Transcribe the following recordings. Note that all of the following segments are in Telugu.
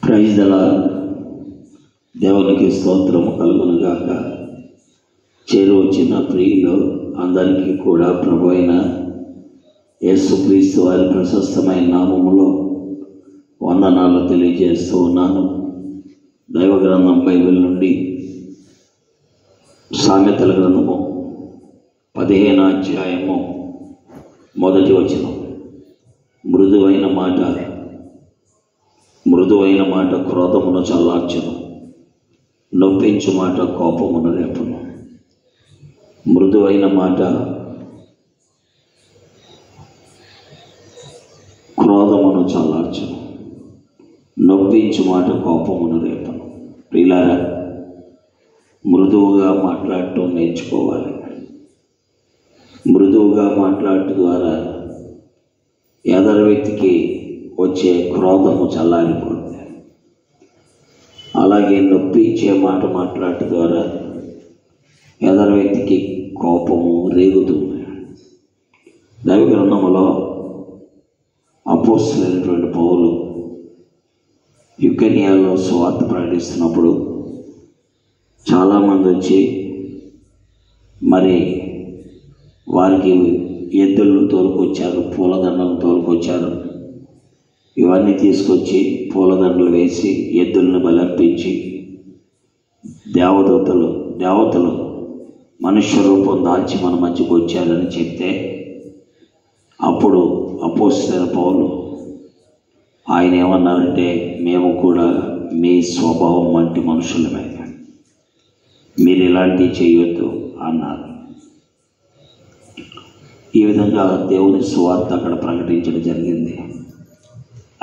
Praise the lord. దేవునికి స్తోత్రము కలుగును గాక. చేరువచ్చిన ప్రియులు అందరికీ కూడా ప్రభు అయిన యేసుక్రీస్తు వారి ప్రశస్తమైన నామములో వందనాలు తెలియజేస్తూ ఉన్నాను. దైవ గ్రంథం బైబిల్ నుండి సామెతల గ్రంథము 15వ అధ్యాయము 1వ వచనం. మృదువైన మాట క్రోధమును చల్లార్చును, నొప్పించు మాట కోపమును రేపును. మృదువైన మాట క్రోధమును చల్లార్చును, నొప్పించు మాట కోపమును రేపును. ప్రియులారా, మృదువుగా మాట్లాడటం నేర్చుకోవాలి. మృదువుగా మాట్లాడటం ద్వారా ఎదరు వ్యక్తికి వచ్చే క్రోధము చల్లారిపోతుంది. అలాగే నొప్పించే మాట మాట్లాడటం ద్వారా ఎదరు వ్యక్తికి కోపము రేగుతుంది. దైవ గ్రంథములో అపోస్తలుడైనటువంటి పౌలు యుకేనియాలో సువార్త ప్రకటిస్తున్నప్పుడు చాలామంది వచ్చి మరి వారికి ఎద్దులను తోలుకొచ్చారు, పూలదండలను తోలుకొచ్చారు. ఇవన్నీ తీసుకొచ్చి పూలదండలు వేసి ఎద్దులను బలర్పించి దేవతలు మనుష్య రూపం దాల్చి మన మధ్యకు వచ్చారని చెప్తే, అప్పుడు అపోస్తలుడైన పౌలు ఆయన ఏమన్నారంటే, మేము కూడా మీ స్వభావం వంటి మనుషులమే, మీరు ఇలాంటివి చేయొద్దు అన్నారు. ఈ విధంగా దేవుని సువార్త అక్కడ ప్రకటించడం జరిగింది.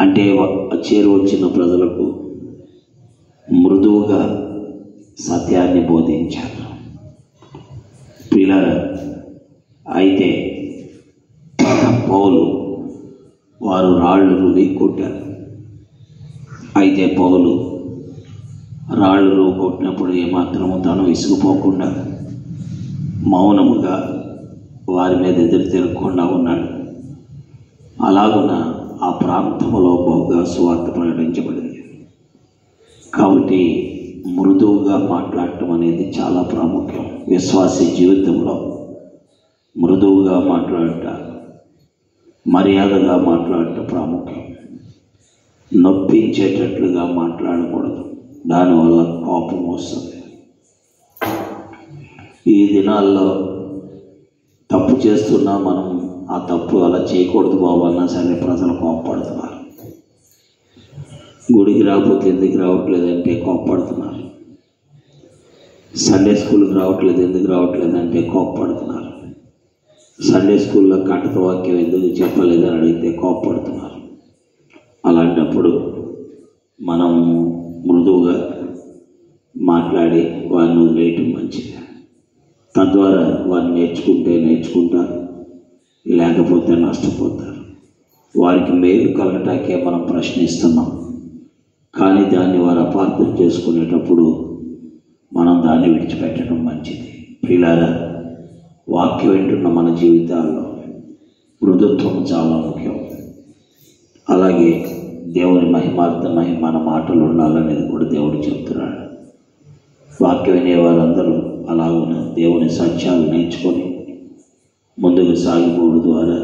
అంటే చేరువచ్చిన ప్రజలకు మృదువుగా సత్యాన్ని బోధించారు. పిల్లల అయితే పౌలు వారు రాళ్ళు రువి కొట్టారు. అయితే పౌలు రాళ్ళు కొట్టినప్పుడు ఏమాత్రము తాను విసిగిపోకుండా మౌనముగా వారి మీద ఎదురు తిరగకుండా ఉన్నాడు. అలాగున ఆ ప్రాంతంలో బహుగా సువార్త ప్రకటించబడింది. కాబట్టి మృదువుగా మాట్లాడటం అనేది చాలా ప్రాముఖ్యం. విశ్వాసీ జీవితంలో మృదువుగా మాట్లాడట, మర్యాదగా మాట్లాడటం ప్రాముఖ్యం. నొప్పించేటట్లుగా మాట్లాడకూడదు, దానివల్ల కోపం వస్తుంది. ఈ దినాల్లో తప్పు చేస్తున్నా మనం ఆ తప్పు అలా చేయకూడదు బాబు అన్నా సరే ప్రజలు కోప్పడుతున్నారు. గుడికి రాకపోతే ఎందుకు రావట్లేదంటే కోప్పడుతున్నారు. సండే స్కూల్కి రావట్లేదు ఎందుకు రావట్లేదంటే కోప్పడుతున్నారు. సండే స్కూల్లో కంటక వాక్యం ఎందుకు చెప్పలేదని అడిగితే కోప్పడుతున్నారు. అలాంటప్పుడు మనం మృదువుగా మాట్లాడి వారిని వదిలేయటం మంచిది. తద్వారా వారు నేర్చుకుంటారు, లేకపోతే నష్టపోతారు. వారికి మేలు కలగటాకే మనం ప్రశ్నిస్తున్నాం, కానీ దాన్ని వారు అపార్థం చేసుకునేటప్పుడు మనం దాన్ని విడిచిపెట్టడం మంచిది. ప్రియులారా, వాక్యం వింటున్న మన జీవితాల్లో మృదుత్వం చాలా ముఖ్యం. అలాగే దేవుని మహిమార్థమై మన మాటలు ఉండాలనేది కూడా దేవుడు చెప్తున్నాడు. వాక్యం వినే వారందరూ అలాగున దేవుని సత్యాలు నేర్చుకొని ముందుకు సాగిపోవడం ద్వారా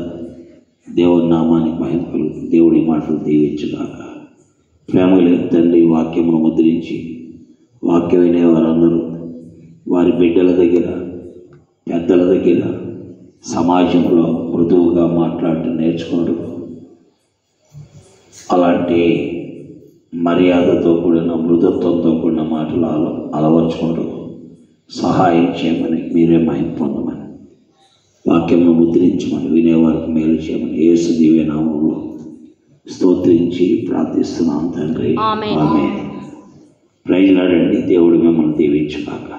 దేవుని నామానికి మహిమ కలుగుతుంది. దేవుడి మాటలు దీవించుగాక. ప్రేమలు తండ్రి, వాక్యమును ముద్రించి వాక్యం వినే వారందరూ వారి బిడ్డల దగ్గర, పెద్దల దగ్గర, సమాజంలో మృదువుగా మాట్లాడటం నేర్చుకోవడం, అలాంటి మర్యాదతో కూడిన మృదుత్వంతో కూడిన మాటలు అలవర్చుకోవడం సహాయం చేయమని, మీరే మహిమ పొందమని, వాక్యమును ముద్రించమని, వినేవారికి మేలు చేయమని యేసు దివ్య నామములో స్తోత్రించి ప్రార్థిస్తున్నాం తండ్రి. ఆమేన్. Praise lord. దేవుడు మిమ్మల్ని దీవించుగాక.